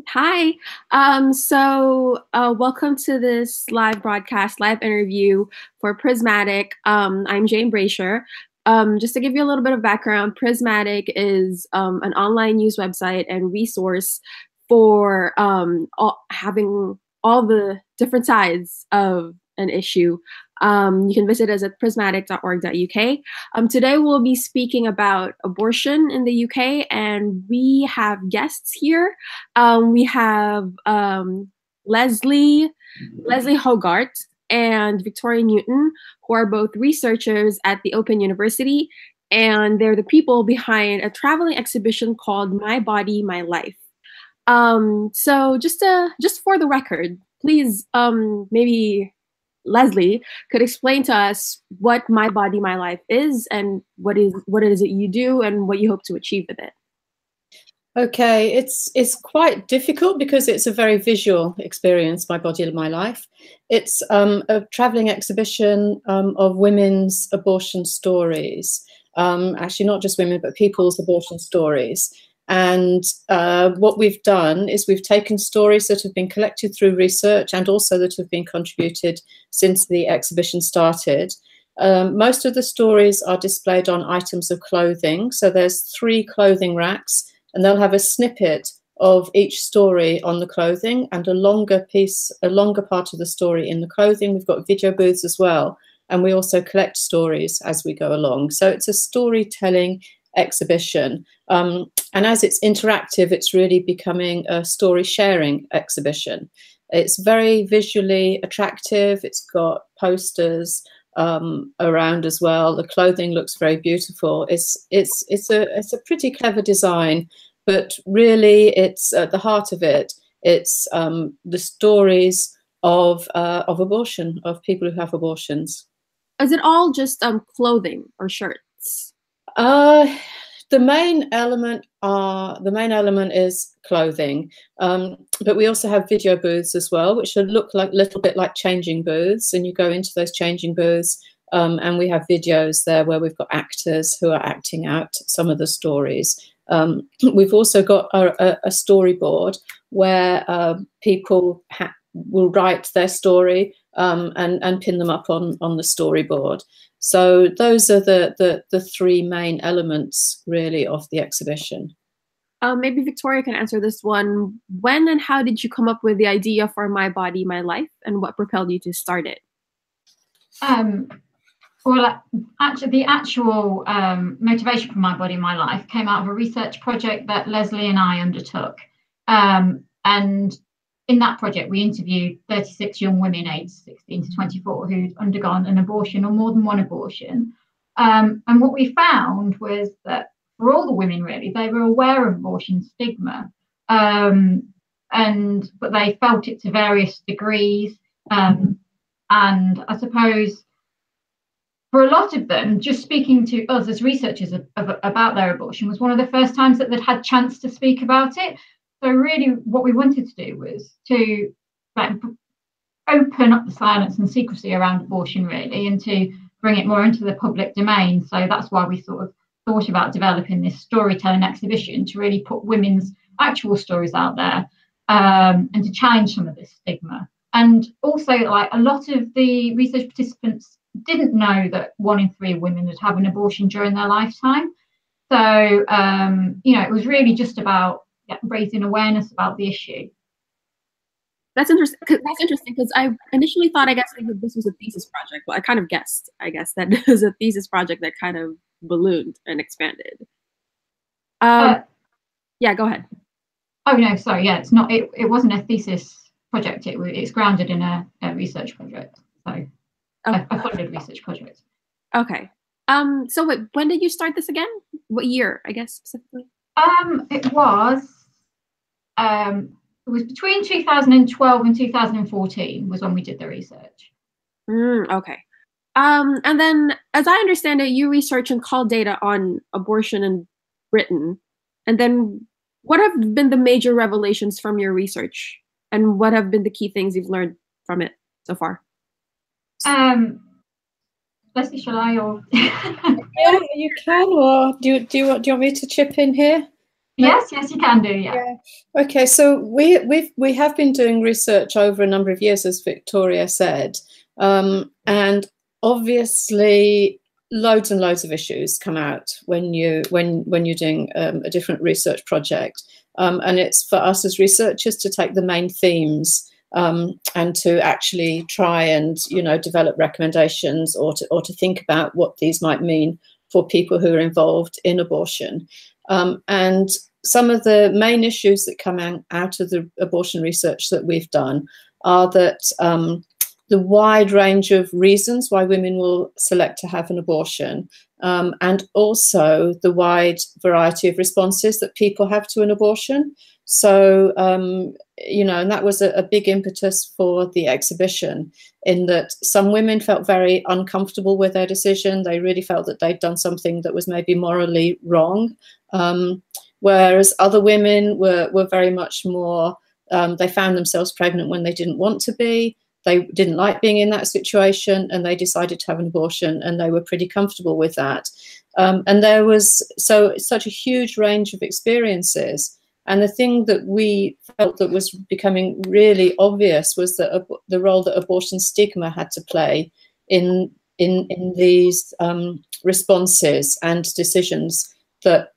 Hi. Welcome to this live broadcast, live interview for Prismatic. I'm Jane Brasher. Just to give you a little bit of background, Prismatic is an online news website and resource for having all the different sides of an issue. You can visit us at prismatic.org.uk. Today we'll be speaking about abortion in the UK, and we have guests here. We have Leslie Hogarth and Victoria Newton, who are both researchers at the Open University, and they're the people behind a traveling exhibition called My Body, My Life. Just for the record, please, maybe Leslie could explain to us what My Body, My Life is, and what is it you do, and what you hope to achieve with it. Okay, it's quite difficult because it's a very visual experience, My Body, My Life. It's a traveling exhibition of women's abortion stories. Actually, not just women, but people's abortion stories. And what we've done is we've taken stories that have been collected through research and also that have been contributed since the exhibition started. Most of the stories are displayed on items of clothing. So there's 3 clothing racks, and they'll have a snippet of each story on the clothing and a longer part of the story in the clothing. We've got video booths as well, and we also collect stories as we go along. So it's a storytelling exhibition. And as it's interactive, it's really becoming a story sharing exhibition. It's very visually attractive. It's got posters around as well. The clothing looks very beautiful. It's a pretty clever design, but really it's at the heart of it. It's the stories of abortion, of people who have abortions. Is it all just clothing or shirts? The main element is clothing, but we also have video booths as well, which look like a little bit like changing booths. And you go into those changing booths, and we have videos there where we've got actors who are acting out some of the stories. We've also got a storyboard where people will write their story and pin them up on the storyboard. So those are the 3 main elements really of the exhibition. Maybe Victoria can answer this one. When and how did you come up with the idea for My Body, My Life, and what propelled you to start it? Well, actually, the actual motivation for My Body, My Life came out of a research project that Leslie and I undertook. And in that project, we interviewed 36 young women aged 16 to 24 who'd undergone an abortion or more than one abortion. And what we found was that for all the women, really, they were aware of abortion stigma, but they felt it to various degrees. And I suppose for a lot of them, just speaking to us as researchers about their abortion was one of the first times that they'd had a chance to speak about it. So really what we wanted to do was to open up the silence and secrecy around abortion, really, and to bring it more into the public domain. So that's why we sort of thought about developing this storytelling exhibition to really put women's actual stories out there, and to challenge some of this stigma. And also, like, a lot of the research participants didn't know that 1 in 3 women would have an abortion during their lifetime. So, it was really just about raising awareness about the issue. That's interesting. That's interesting because I initially thought, that this was a thesis project. Well, I kind of guessed, that it was a thesis project that kind of ballooned and expanded. Yeah, go ahead. Oh no, sorry. Yeah, it's not. It wasn't a thesis project. It's grounded in a research project. So, a funded research project. Okay. So wait, when did you start this again? What year, I guess, specifically? It was between 2012 and 2014 was when we did the research. Okay. And then, as I understand it, you research and call data on abortion in Britain. And then what have been the major revelations from your research? And what have been the key things you've learned from it so far? Leslie, shall I, or? Yeah, you can, or do you want me to chip in here? Yes, yes, you can do. Yeah. Yeah. Okay, so we have been doing research over a number of years, as Victoria said, and obviously loads and loads of issues come out when you're doing a different research project, and it's for us as researchers to take the main themes and to actually try and develop recommendations or to think about what these might mean for people who are involved in abortion. And some of the main issues that come out of the abortion research that we've done are that the wide range of reasons why women will select to have an abortion, and also the wide variety of responses that people have to an abortion. So, and that was a big impetus for the exhibition, in that some women felt very uncomfortable with their decision. They really felt that they'd done something that was maybe morally wrong. Whereas other women were very much more, they found themselves pregnant when they didn't want to be. They didn't like being in that situation, and they decided to have an abortion, and they were pretty comfortable with that. And there was such a huge range of experiences. And the thing that we felt that was becoming really obvious was that the role that abortion stigma had to play in these responses and decisions that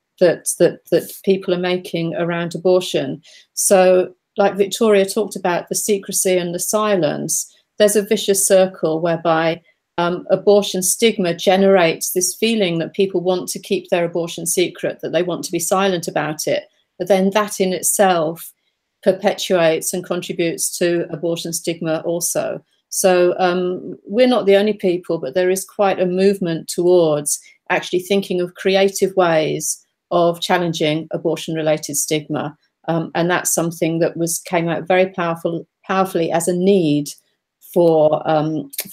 people are making around abortion. So, like Victoria talked about, the secrecy and the silence, there's a vicious circle whereby abortion stigma generates this feeling that people want to keep their abortion secret, that they want to be silent about it. But then that in itself perpetuates and contributes to abortion stigma also. So we're not the only people, but there is quite a movement towards actually thinking of creative ways of challenging abortion-related stigma. And that's something that came out very powerfully as a need for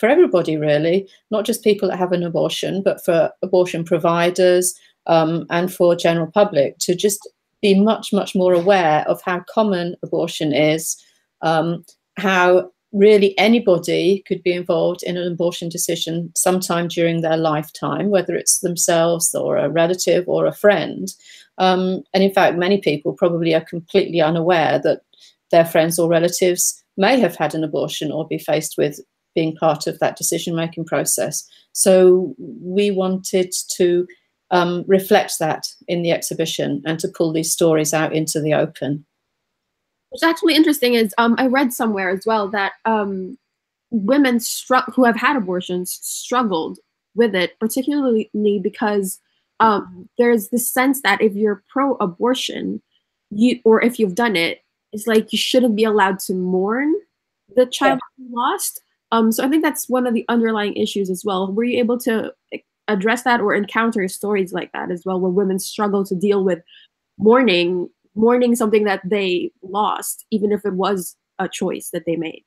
everybody, really, not just people that have an abortion, but for abortion providers and for general public to just be much, much more aware of how common abortion is, how really anybody could be involved in an abortion decision sometime during their lifetime, whether it's themselves or a relative or a friend. And in fact, many people probably are completely unaware that their friends or relatives may have had an abortion or be faced with being part of that decision-making process. So we wanted to reflect that in the exhibition and to pull these stories out into the open. What's actually interesting is I read somewhere as well that women who have had abortions struggled with it, particularly because there's this sense that if you're pro-abortion, or if you've done it, it's like you shouldn't be allowed to mourn the child you lost. So I think that's one of the underlying issues as well. Were you able to address that or encounter stories like that as well, where women struggle to deal with mourning something that they lost, even if it was a choice that they made?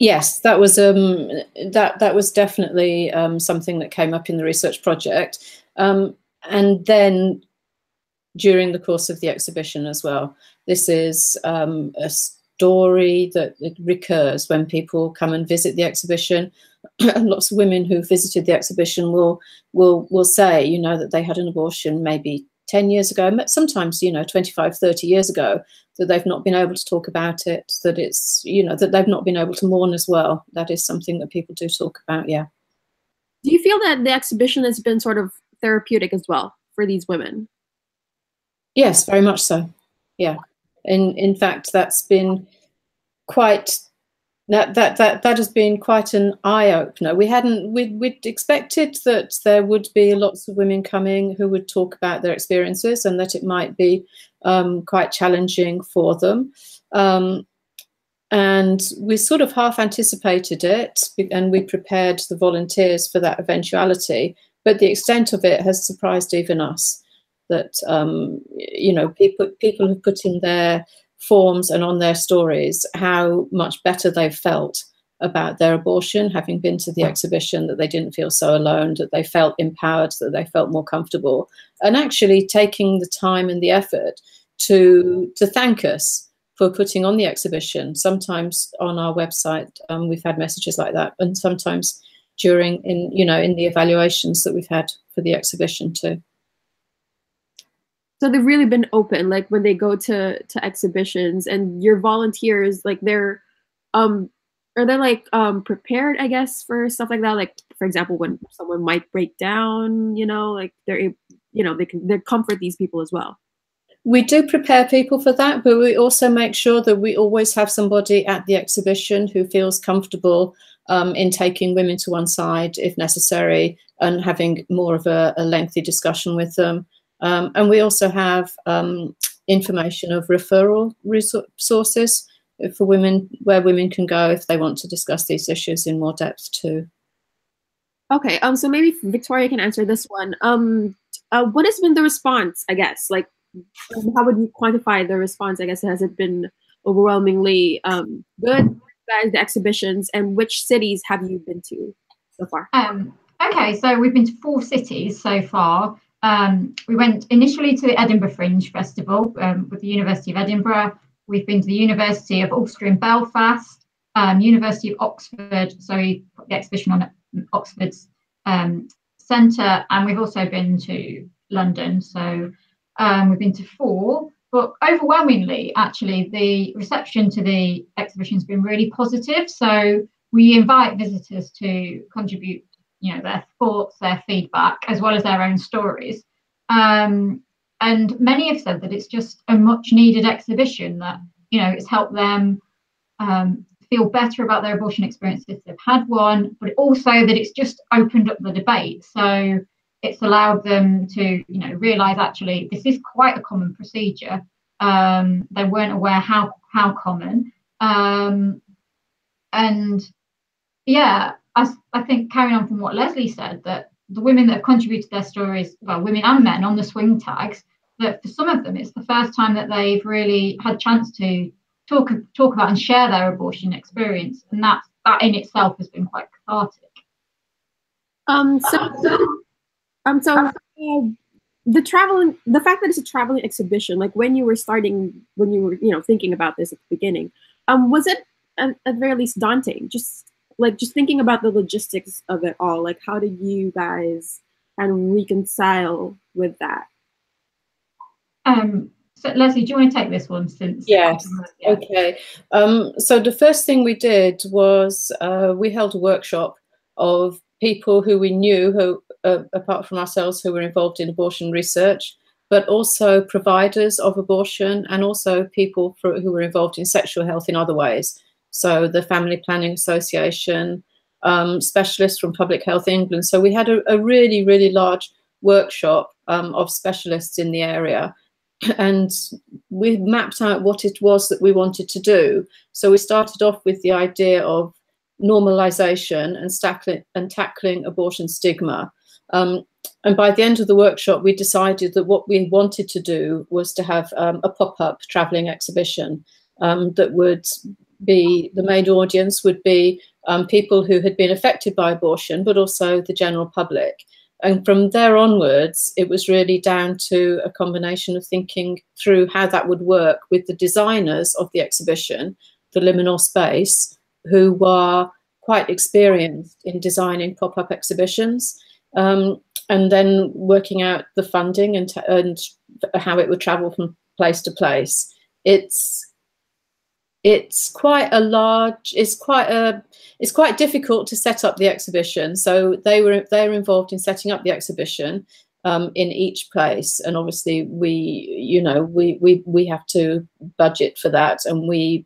Yes, that was that was definitely something that came up in the research project, and then during the course of the exhibition as well. This is a story that recurs when people come and visit the exhibition. And lots of women who visited the exhibition will say, that they had an abortion maybe 10 years ago, sometimes, 25, 30 years ago, that they've not been able to talk about it, that it's, that they've not been able to mourn as well. That is something that people do talk about, yeah. Do you feel that the exhibition has been sort of therapeutic as well for these women? Yes, very much so, yeah. In fact, that's been quite... That has been quite an eye-opener. We'd expected that there would be lots of women coming who would talk about their experiences and that it might be quite challenging for them. And we sort of half anticipated it, and we prepared the volunteers for that eventuality. But the extent of it has surprised even us. That people have put in their forms and on their stories how much better they've felt about their abortion, having been to the exhibition, that they didn't feel so alone, that they felt empowered, that they felt more comfortable, and actually taking the time and the effort to thank us for putting on the exhibition. Sometimes on our website we've had messages like that, and sometimes in the evaluations that we've had for the exhibition too. So they've really been open, like when they go to exhibitions, and your volunteers, like they're um are they like prepared, I guess, for stuff like that? Like for example, when someone might break down, like they comfort these people as well. We do prepare people for that, but we also make sure that we always have somebody at the exhibition who feels comfortable in taking women to one side if necessary and having more of a lengthy discussion with them. And we also have information of referral resources for women, where women can go if they want to discuss these issues in more depth too. Okay, so maybe Victoria can answer this one. What has been the response, I guess? Like, how would you quantify the response? I guess, has it been overwhelmingly good, guys, the exhibitions, and which cities have you been to so far? Okay, so we've been to 4 cities so far. We went initially to the Edinburgh Fringe Festival with the University of Edinburgh. We've been to the University of Ulster in Belfast, University of Oxford, so we put the exhibition on at Oxford's centre, and we've also been to London, so we've been to 4. But overwhelmingly, actually, the reception to the exhibition has been really positive. So we invite visitors to contribute, their thoughts, their feedback, as well as their own stories. And many have said that it's just a much needed exhibition, that, it's helped them feel better about their abortion experience if they've had one, but also that it's just opened up the debate. So it's allowed them to, realise actually this is quite a common procedure. They weren't aware how common. And yeah, I think carrying on from what Leslie said, that the women that have contributed their stories, well, women and men on the swing tags, that for some of them it's the first time that they've really had a chance to talk about and share their abortion experience, and that in itself has been quite cathartic. The fact that it's a traveling exhibition, like when you were thinking about this at the beginning, was it at very least daunting? Just thinking about the logistics of it all, like how did you guys kind of reconcile with that? So Leslie, do you want to take this one since? Yes. Okay. So the first thing we did was we held a workshop of people who we knew, who apart from ourselves, who were involved in abortion research, but also providers of abortion, and also people who were involved in sexual health in other ways. So the Family Planning Association, specialists from Public Health England. So we had a really, really large workshop of specialists in the area. And we mapped out what it was that we wanted to do. So we started off with the idea of normalization and tackling abortion stigma. And by the end of the workshop, we decided that what we wanted to do was to have a pop-up traveling exhibition that would be, the main audience would be people who had been affected by abortion, but also the general public. And from there onwards, it was really down to a combination of thinking through how that would work with the designers of the exhibition, the liminal space, who were quite experienced in designing pop-up exhibitions, and then working out the funding and how it would travel from place to place. It's quite difficult to set up the exhibition. So they're involved in setting up the exhibition in each place, and obviously we have to budget for that, and we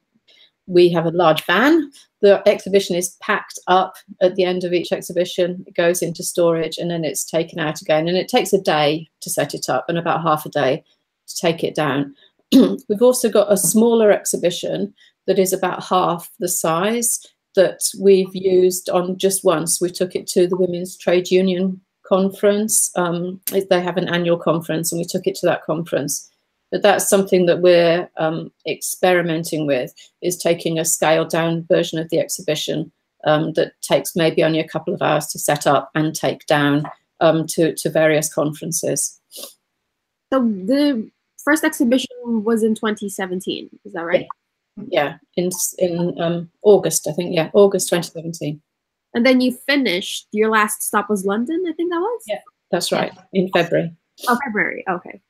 have a large van. The exhibition is packed up at the end of each exhibition. It goes into storage and then it's taken out again, and it takes a day to set it up and about half a day to take it down. We've also got a smaller exhibition that is about half the size that we've used on just once. We took it to the Women's Trade Union Conference. They have an annual conference, and we took it to that conference. But that's something that we're experimenting with, is taking a scaled down version of the exhibition that takes maybe only a couple of hours to set up and take down to various conferences. So the first exhibition was in 2017, is that right? Yeah, in August, I think. Yeah, August 2017. And then you finished, your last stop was London, I think that was? Yeah, that's right, in February. Oh, February, okay.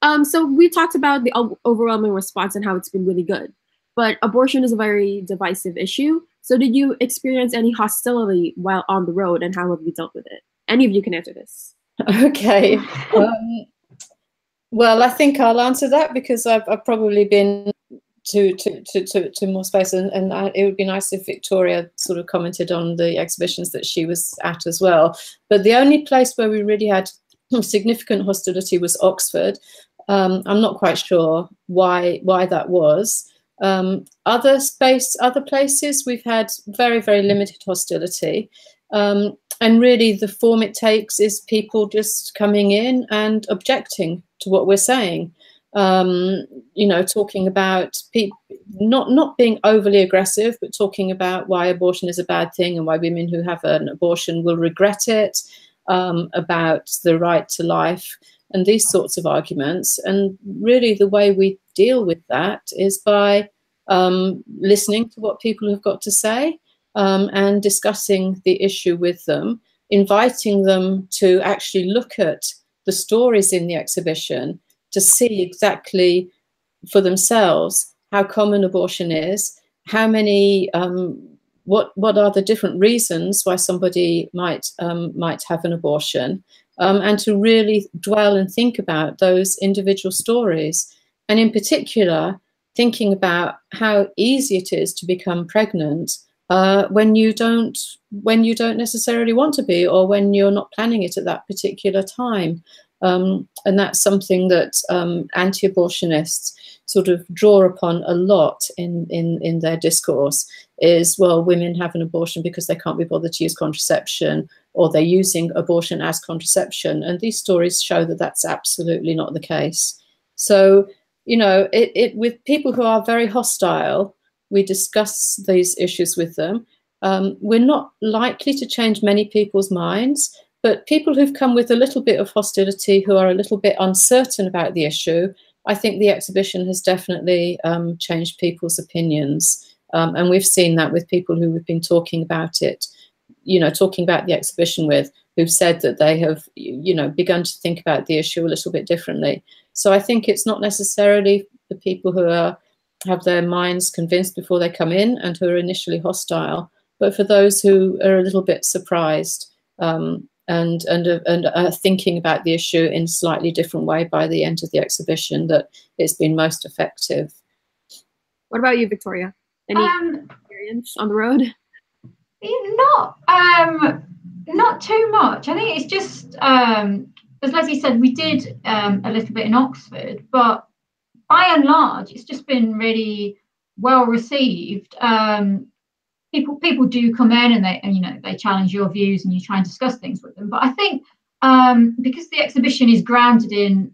So we talked about the overwhelming response and how it's been really good, but abortion is a very divisive issue. So did you experience any hostility while on the road, and how have you dealt with it? Any of you can answer this. Okay. Well, I think I'll answer that because I've probably been to more space, and it would be nice if Victoria sort of commented on the exhibitions that she was at as well. But the only place where we really had significant hostility was Oxford. I'm not quite sure why that was. Other places we've had very, very limited hostility. And really the form it takes is people just coming in and objecting to what we're saying. You know, talking about not being overly aggressive, but talking about why abortion is a bad thing and why women who have an abortion will regret it, about the right to life and these sorts of arguments. And really the way we deal with that is by listening to what people have got to say, and discussing the issue with them, inviting them to actually look at the stories in the exhibition to see exactly for themselves how common abortion is, how many, what are the different reasons why somebody might have an abortion, and to really dwell and think about those individual stories, and in particular thinking about how easy it is to become pregnant when you don't necessarily want to be, or when you're not planning it at that particular time. And that's something that anti-abortionists sort of draw upon a lot in their discourse, is, well, women have an abortion because they can't be bothered to use contraception, or they're using abortion as contraception. And these stories show that that's absolutely not the case. So, you know, with people who are very hostile, we discuss these issues with them. We're not likely to change many people's minds, but people who've come with a little bit of hostility, who are a little bit uncertain about the issue, I think the exhibition has definitely changed people's opinions. And we've seen that with people who we've been talking about it, you know, talking about the exhibition with, who've said that they have, you know, begun to think about the issue a little bit differently. So I think it's not necessarily the people who have their minds convinced before they come in and who are initially hostile, but for those who are a little bit surprised, and are thinking about the issue in a slightly different way by the end of the exhibition, that it's been most effective. What about you, Victoria? Any experience on the road? Not too much. I think it's just, as Leslie said, we did a little bit in Oxford, but by and large, it's just been really well received. People do come in and they challenge your views, and you try and discuss things with them. But I think because the exhibition is grounded in,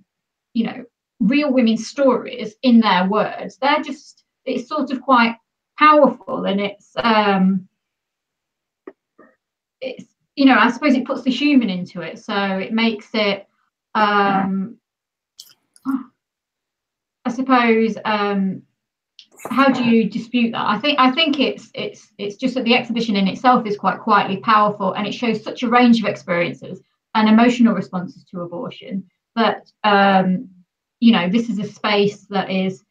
you know, real women's stories in their words, it's sort of quite powerful, and it's you know, I suppose it puts the human into it, so it makes it I suppose how do you dispute that? I think it's just that the exhibition in itself is quite quietly powerful, and it shows such a range of experiences and emotional responses to abortion that you know, this is a space that is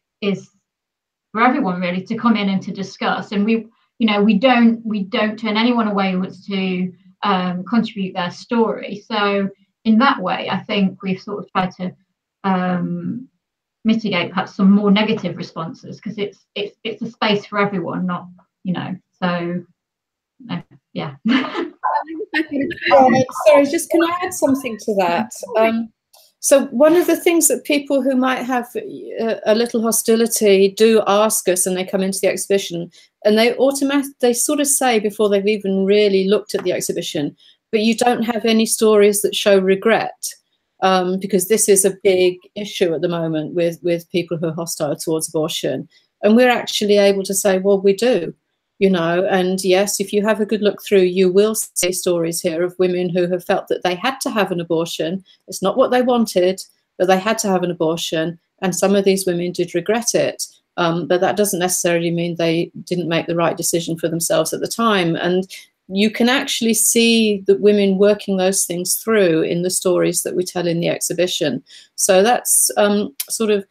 for everyone really to come in and to discuss. And we don't turn anyone away who wants to contribute their story. So in that way, I think we've sort of tried to mitigate perhaps some more negative responses, because it's a space for everyone, not, you know, so yeah. Sorry, just can I add something to that? So one of the things that people who might have a little hostility do ask us, and they come into the exhibition, and they sort of say before they've even really looked at the exhibition, but you don't have any stories that show regret. Because this is a big issue at the moment with people who are hostile towards abortion. And we're actually able to say, well, we do, you know, and yes, if you have a good look through, you will see stories here of women who have felt that they had to have an abortion. It's not what they wanted, but they had to have an abortion. And some of these women did regret it. But that doesn't necessarily mean they didn't make the right decision for themselves at the time. And you can actually see the women working those things through in the stories that we tell in the exhibition. So that's sort of,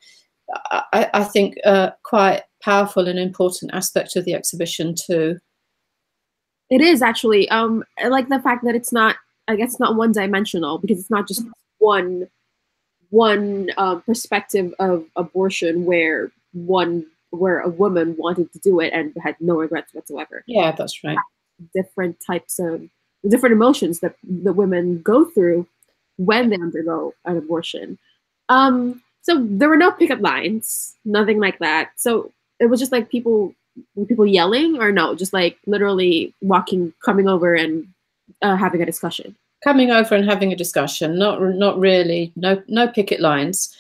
I think, quite powerful and important aspect of the exhibition too. It is actually. I like the fact that it's not, I guess, not one-dimensional, because it's not just one perspective of abortion where a woman wanted to do it and had no regrets whatsoever. Yeah, that's right. Different types of different emotions that the women go through when they undergo an abortion. So there were no pickup lines, nothing like that. So it was just like people yelling, or no, just like literally coming over and having a discussion. Coming over and having a discussion, not really, no picket lines.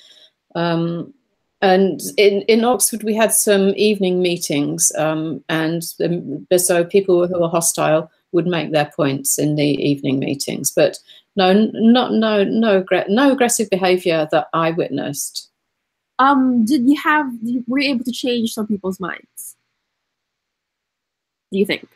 And in Oxford, we had some evening meetings, and so people who were hostile would make their points in the evening meetings. But no aggressive behaviour that I witnessed. Were you able to change some people's minds? Do you think?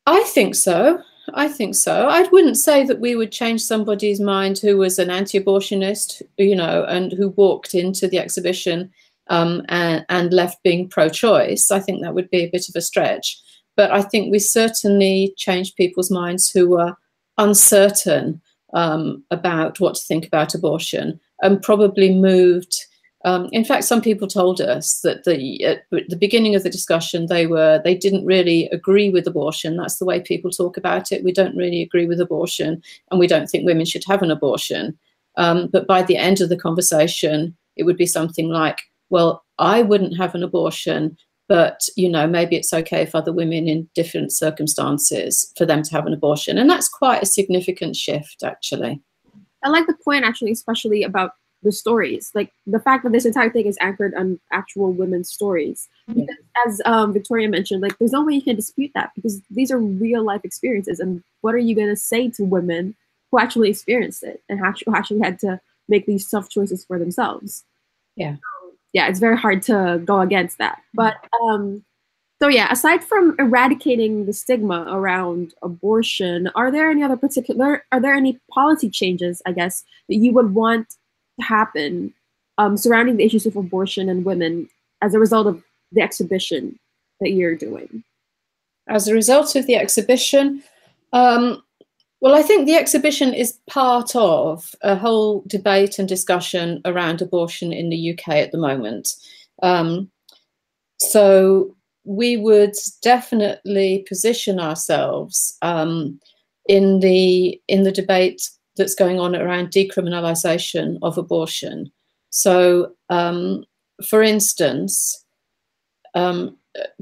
I think so. I wouldn't say that we would change somebody's mind who was an anti-abortionist, and who walked into the exhibition and left being pro-choice. I think that would be a bit of a stretch. But I think we certainly changed people's minds who were uncertain about what to think about abortion, and probably moved. In fact, some people told us that at the beginning of the discussion, they didn't really agree with abortion. That's the way people talk about it. We don't really agree with abortion, and we don't think women should have an abortion. But by the end of the conversation, it would be something like, well, I wouldn't have an abortion, but maybe it's okay if other women in different circumstances for them to have an abortion. And that's quite a significant shift, actually. I like the point, actually, especially about the stories, like the fact that this entire thing is anchored on actual women's stories. Because as Victoria mentioned, like there's no way you can dispute that, because these are real life experiences. And what are you going to say to women who actually experienced it and actually had to make these tough choices for themselves? Yeah. Yeah, it's very hard to go against that. But so yeah, aside from eradicating the stigma around abortion, are there any policy changes, I guess, that you would want to happen surrounding the issues of abortion and women as a result of the exhibition that you're doing? As a result of the exhibition, well, I think the exhibition is part of a whole debate and discussion around abortion in the UK at the moment. So we would definitely position ourselves in the debate that's going on around decriminalisation of abortion. So, for instance,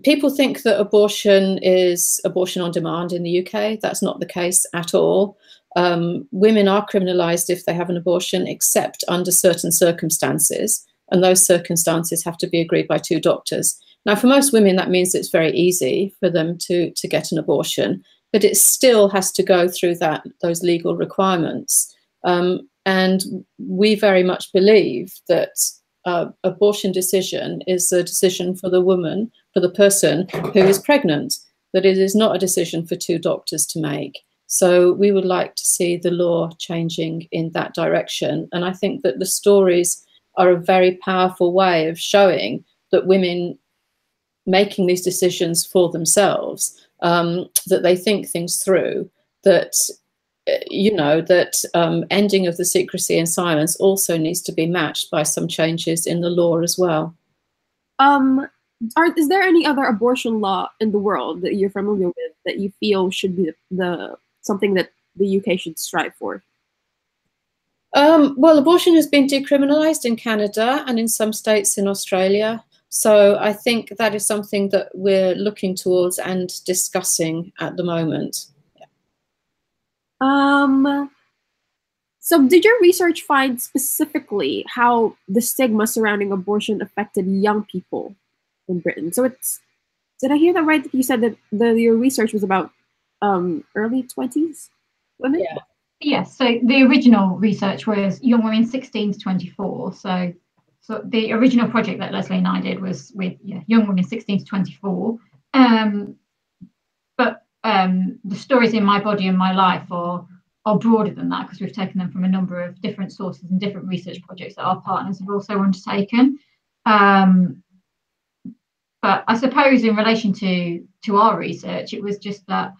people think that abortion is abortion on demand in the UK. That's not the case at all. Women are criminalised if they have an abortion, except under certain circumstances, and those circumstances have to be agreed by 2 doctors. Now, for most women, that means it's very easy for them to get an abortion, but it still has to go through those legal requirements. And we very much believe that abortion decision is a decision for the woman, for the person who is pregnant, that it is not a decision for 2 doctors to make. So we would like to see the law changing in that direction. And I think that the stories are a very powerful way of showing that women making these decisions for themselves, that they think things through, that ending of the secrecy and silence also needs to be matched by some changes in the law as well. Is there any other abortion law in the world that you're familiar with that you feel should be something that the UK should strive for? Well, abortion has been decriminalised in Canada and in some states in Australia. So I think that is something that we're looking towards and discussing at the moment. So did your research find specifically how the stigma surrounding abortion affected young people in Britain? So did I hear that right? That you said that your research was about early 20s women? Yeah. Yes, so the original research was young women 16 to 24. So the original project that Leslie and I did was with young women 16 to 24. But the stories in my body and my life are broader than that, because we've taken them from a number of different sources and different research projects that our partners have also undertaken. But I suppose in relation to our research, it was just that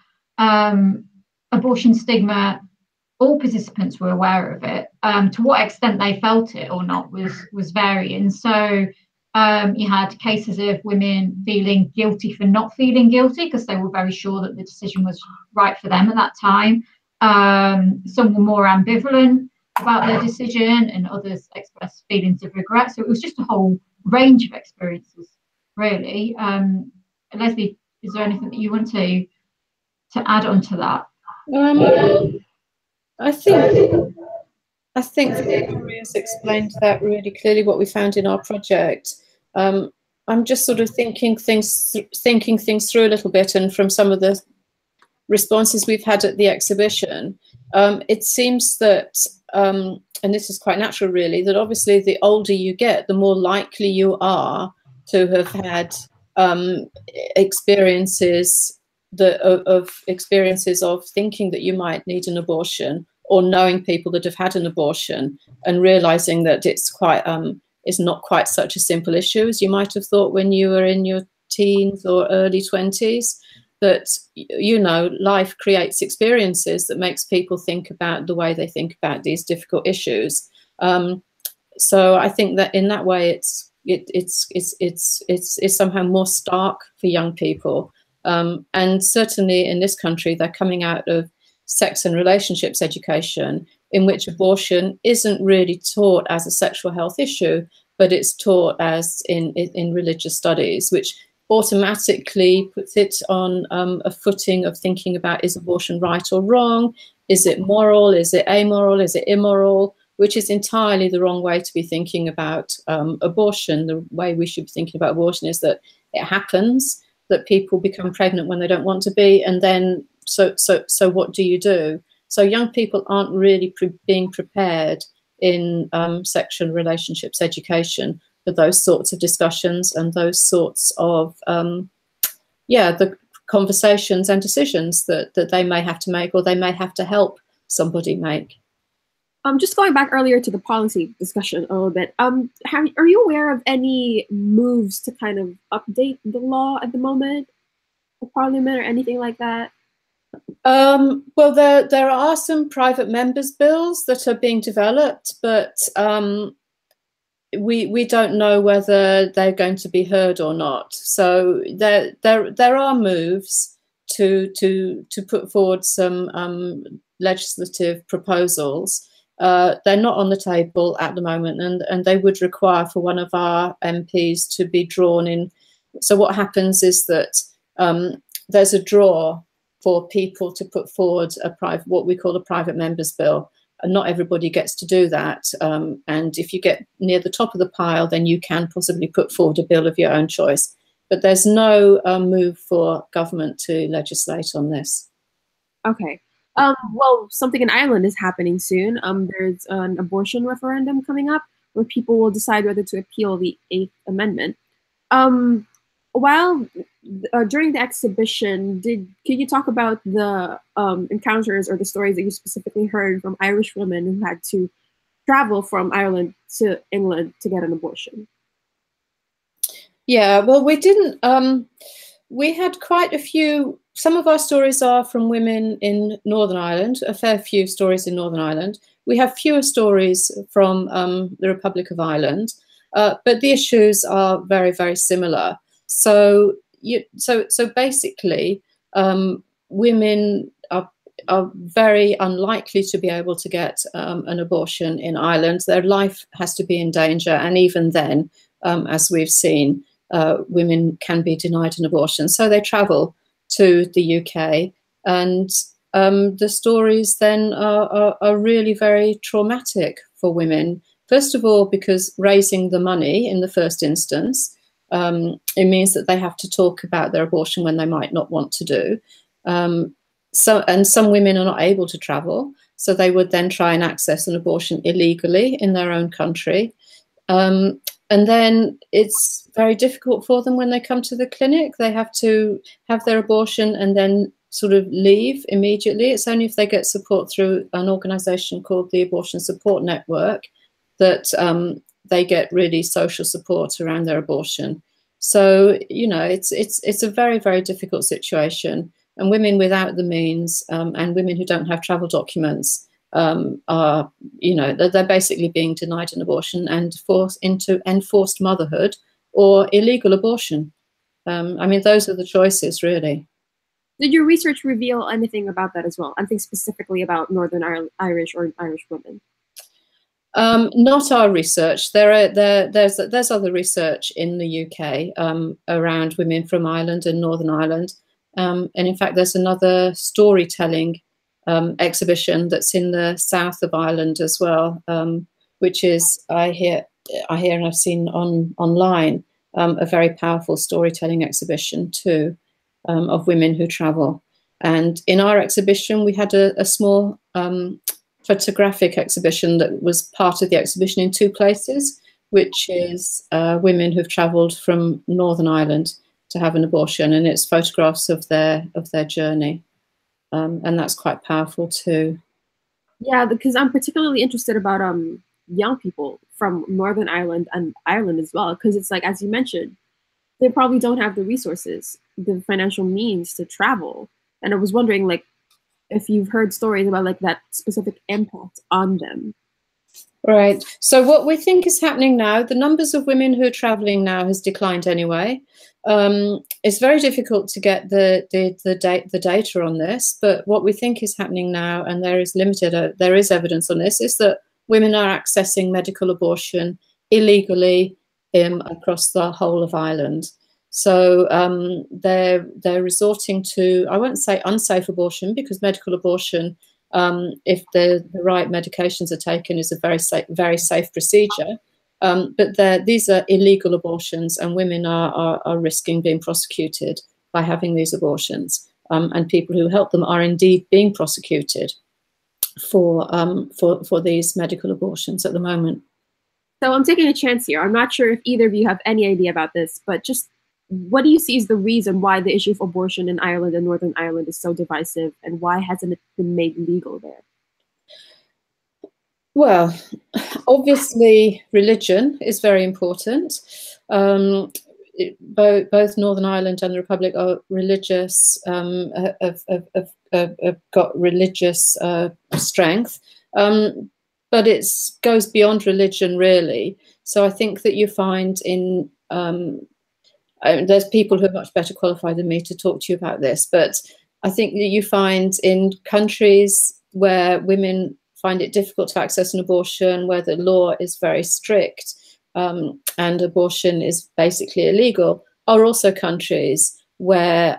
abortion stigma, all participants were aware of it. To what extent they felt it or not was varying. So you had cases of women feeling guilty for not feeling guilty because they were very sure that the decision was right for them at that time. Some were more ambivalent about their decision, and others expressed feelings of regret. So it was just a whole range of experiences, really. Leslie, is there anything that you want to add on to that? I think Victoria's explained that really clearly, what we found in our project. I'm just sort of thinking things through a little bit, and from some of the responses we've had at the exhibition, it seems that, and this is quite natural really, that obviously the older you get, the more likely you are to have had experiences of thinking that you might need an abortion, or knowing people that have had an abortion and realizing that it's not quite such a simple issue as you might have thought when you were in your teens or early 20s. That, you know, life creates experiences that makes people think about the way they think about these difficult issues. So I think that in that way, it's somehow more stark for young people. And certainly in this country, they're coming out of sex and relationships education, in which abortion isn't really taught as a sexual health issue, but it's taught as in religious studies, which automatically puts it on a footing of thinking about, is abortion right or wrong? Is it moral? Is it amoral? Is it immoral? Which is entirely the wrong way to be thinking about abortion. The way we should be thinking about abortion is that it happens, that people become pregnant when they don't want to be, and then so what do you do? So young people aren't really being prepared in sexual relationships education for those sorts of discussions and those sorts of the conversations and decisions that they may have to make, or they may have to help somebody make. Just going back earlier to the policy discussion a little bit, are you aware of any moves to kind of update the law at the moment, the Parliament or anything like that? Well, there are some private members' bills that are being developed, but we don't know whether they're going to be heard or not. So there are moves to put forward some legislative proposals. They're not on the table at the moment, and they would require for one of our MPs to be drawn in. So what happens is that there's a draw for people to put forward what we call a private members bill, and not everybody gets to do that. And if you get near the top of the pile, then you can possibly put forward a bill of your own choice. But there's no move for government to legislate on this. Okay. Well, something in Ireland is happening soon. There's an abortion referendum coming up where people will decide whether to appeal the 8th Amendment. During the exhibition, can you talk about the encounters or the stories that you specifically heard from Irish women who had to travel from Ireland to England to get an abortion? Yeah, well, we didn't. We had quite a few. Some of our stories are from women in Northern Ireland, a fair few stories in Northern Ireland. We have fewer stories from the Republic of Ireland, but the issues are very, very similar. So basically, women are very unlikely to be able to get an abortion in Ireland. Their life has to be in danger, and even then, as we've seen, women can be denied an abortion. So they travel to the UK, and the stories then are really very traumatic for women. First of all, because raising the money in the first instance, it means that they have to talk about their abortion when they might not want to do. And some women are not able to travel, so they would then try and access an abortion illegally in their own country. And then it's very difficult for them when they come to the clinic. They have to have their abortion and then sort of leave immediately. It's only if they get support through an organisation called the Abortion Support Network that they get really social support around their abortion. So, you know, it's a very, very difficult situation. And women without the means and women who don't have travel documents are, you know, they're basically being denied an abortion and forced into enforced motherhood or illegal abortion. I mean, those are the choices, really. Did your research reveal anything about that as well? I think specifically about Northern Irish or Irish women. Not our research. There's other research in the UK around women from Ireland and Northern Ireland, and in fact, there's another storytelling exhibition that's in the south of Ireland as well, which is I hear and I've seen online a very powerful storytelling exhibition too of women who travel. And in our exhibition, we had a small photographic exhibition that was part of the exhibition in two places, which is women who've travelled from Northern Ireland to have an abortion, and it's photographs of their journey, and that's quite powerful too. Yeah, because I'm particularly interested about young people from Northern Ireland and Ireland as well, because it's like, as you mentioned, they probably don't have the resources, the financial means to travel, and I was wondering, like, if you've heard stories about like that specific impact on them. Right. So what we think is happening now, the numbers of women who are traveling now has declined anyway. It's very difficult to get the data on this, but what we think is happening now, and there is evidence on this, is that women are accessing medical abortion illegally across the whole of Ireland. So they're resorting to, I won't say unsafe abortion, because medical abortion, if the right medications are taken, is a very safe procedure. But these are illegal abortions, and women are risking being prosecuted by having these abortions. And people who help them are indeed being prosecuted for these medical abortions at the moment. So I'm taking a chance here. I'm not sure if either of you have any idea about this, but just what do you see is the reason why the issue of abortion in Ireland and Northern Ireland is so divisive, and why hasn't it been made legal there? Well, obviously, religion is very important. Both Northern Ireland and the Republic are religious, have got religious strength, but it goes beyond religion, really. So I think that you find in there's people who are much better qualified than me to talk to you about this, but I think that you find in countries where women find it difficult to access an abortion, where the law is very strict and abortion is basically illegal, are also countries where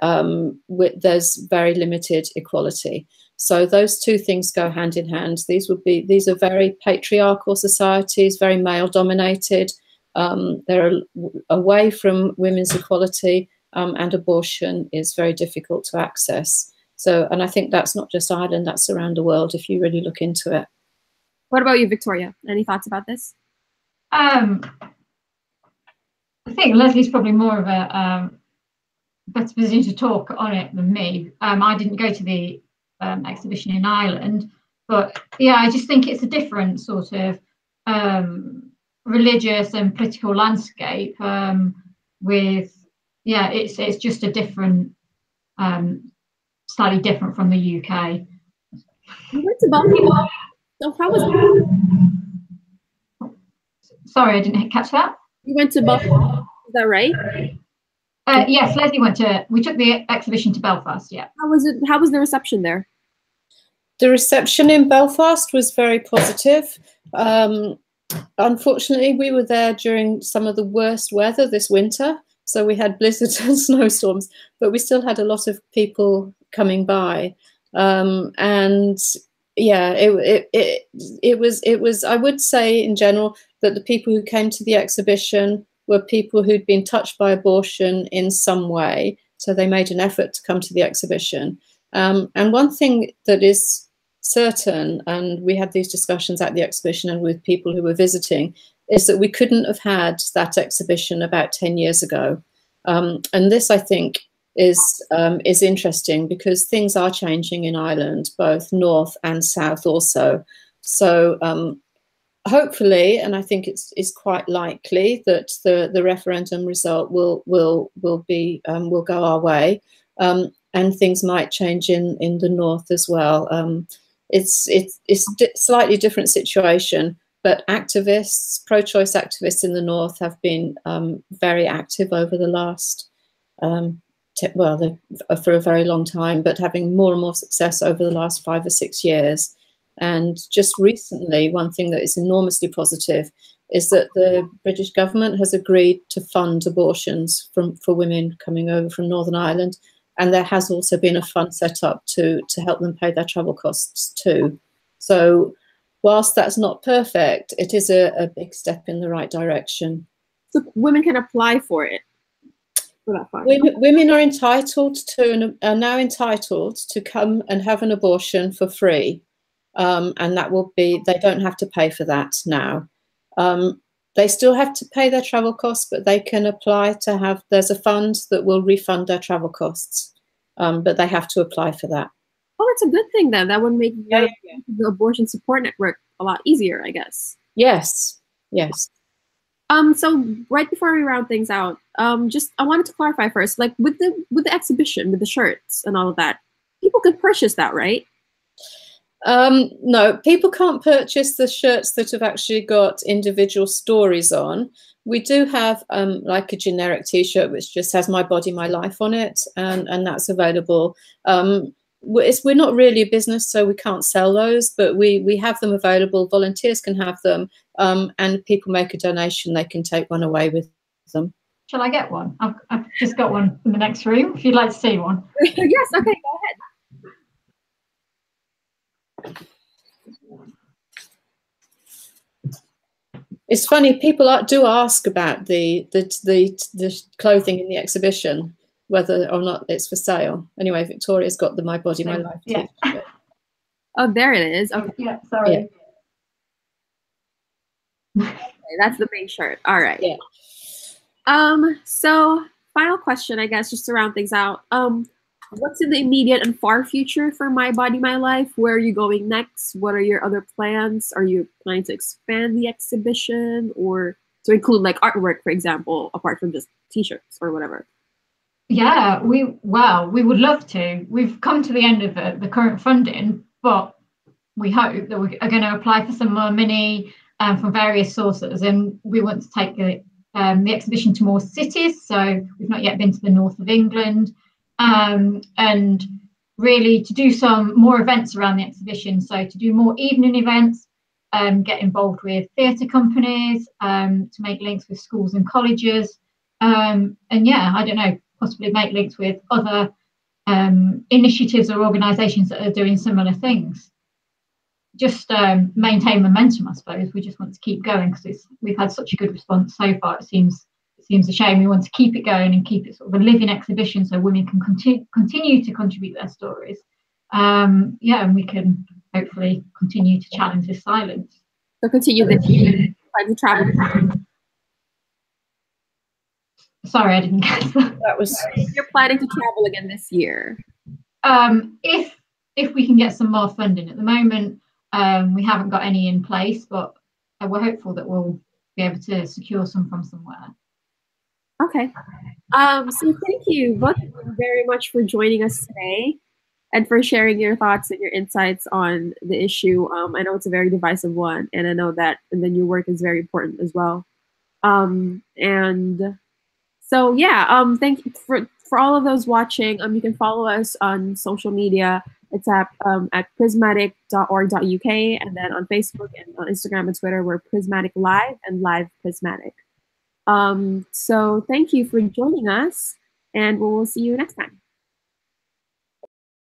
there's very limited equality. So those two things go hand in hand. These are very patriarchal societies, very male dominated. They're away from women's equality, and abortion is very difficult to access. So, and I think that's not just Ireland, that's around the world if you really look into it. What about you, Victoria? Any thoughts about this? I think Leslie's probably more of a better position to talk on it than me. I didn't go to the exhibition in Ireland, but yeah, I just think it's a different sort of religious and political landscape it's just a different, slightly different from the UK. You went to Belfast. So how was that? Sorry, I didn't catch that. You went to Belfast, is that right? Yes, Leslie we took the exhibition to Belfast, yeah. How was it? How was the reception there? The reception in Belfast was very positive. Unfortunately, we were there during some of the worst weather this winter. So we had blizzards and snowstorms, but we still had a lot of people coming by. And yeah, it was, I would say in general that the people who came to the exhibition were people who'd been touched by abortion in some way. So they made an effort to come to the exhibition. And one thing that is certain, and we had these discussions at the exhibition and with people who were visiting, is that we couldn't have had that exhibition about 10 years ago. And this, I think, is interesting, because things are changing in Ireland, both north and south also. So hopefully, and I think it's quite likely that the referendum result will go our way, and things might change in the north as well. It's slightly different situation, but activists, pro-choice activists in the north have been very active over the last for a very long time, but having more and more success over the last 5 or 6 years. And just recently, one thing that is enormously positive is that the British government has agreed to fund abortions for women coming over from Northern Ireland. And there has also been a fund set up to help them pay their travel costs too. So whilst that's not perfect, it is a big step in the right direction. So women can apply for it. For that fund. Women are entitled to, and are now entitled to, come and have an abortion for free. And that will be, they don't have to pay for that now. They still have to pay their travel costs, but they can apply to have, there's a fund that will refund their travel costs, but they have to apply for that. Oh, that's a good thing then. That would make the abortion support network a lot easier, I guess. Yes, yes. So right before we round things out, I wanted to clarify first, like with the exhibition, with the shirts and all of that, people could purchase that, right? No, people can't purchase the shirts that have actually got individual stories on. We do have like a generic T-shirt which just has "My Body, My Life" on it, and that's available. We're not really a business, so we can't sell those, but we have them available. Volunteers can have them, and people make a donation, they can take one away with them. Shall I get one? I've just got one in the next room, if you'd like to see one. Yes, okay, go ahead. It's funny, people do ask about the clothing in the exhibition, whether or not it's for sale. Anyway, Victoria's got the "My Body, My Life" Yeah. T-shirt. Oh, there it is. Okay. Yeah, sorry. Yeah. Okay, that's the main shirt. All right. Yeah. So final question, I guess, just to round things out. What's in the immediate and far future for My Body, My Life? Where are you going next? What are your other plans? Are you planning to expand the exhibition or to include like artwork, for example, apart from just T-shirts or whatever? Yeah, we would love to. We've come to the end of the current funding, but we hope that we are going to apply for some more money from various sources, and we want to take the exhibition to more cities. So we've not yet been to the north of England. And really to do some more events around the exhibition. So to do more evening events, get involved with theatre companies, to make links with schools and colleges. And yeah, I don't know, possibly make links with other initiatives or organisations that are doing similar things. Just maintain momentum, I suppose. We just want to keep going because we've had such a good response so far. It seems a shame. We want to keep it going and keep it sort of a living exhibition so women can continue to contribute their stories. And we can hopefully continue to challenge this silence. So continue the travel. Sorry, I didn't get that. That was. You're planning to travel again this year? If we can get some more funding. At the moment, we haven't got any in place, but we're hopeful that we'll be able to secure some from somewhere. Okay. So thank you both very much for joining us today and for sharing your thoughts and your insights on the issue. I know it's a very divisive one, and I know that and then your work is very important as well. And so yeah, thank you for all of those watching. You can follow us on social media. It's at prismatic.org.uk, and then on Facebook and on Instagram and Twitter, we're Prismatic Live and Live Prismatic. So thank you for joining us, and we'll see you next time.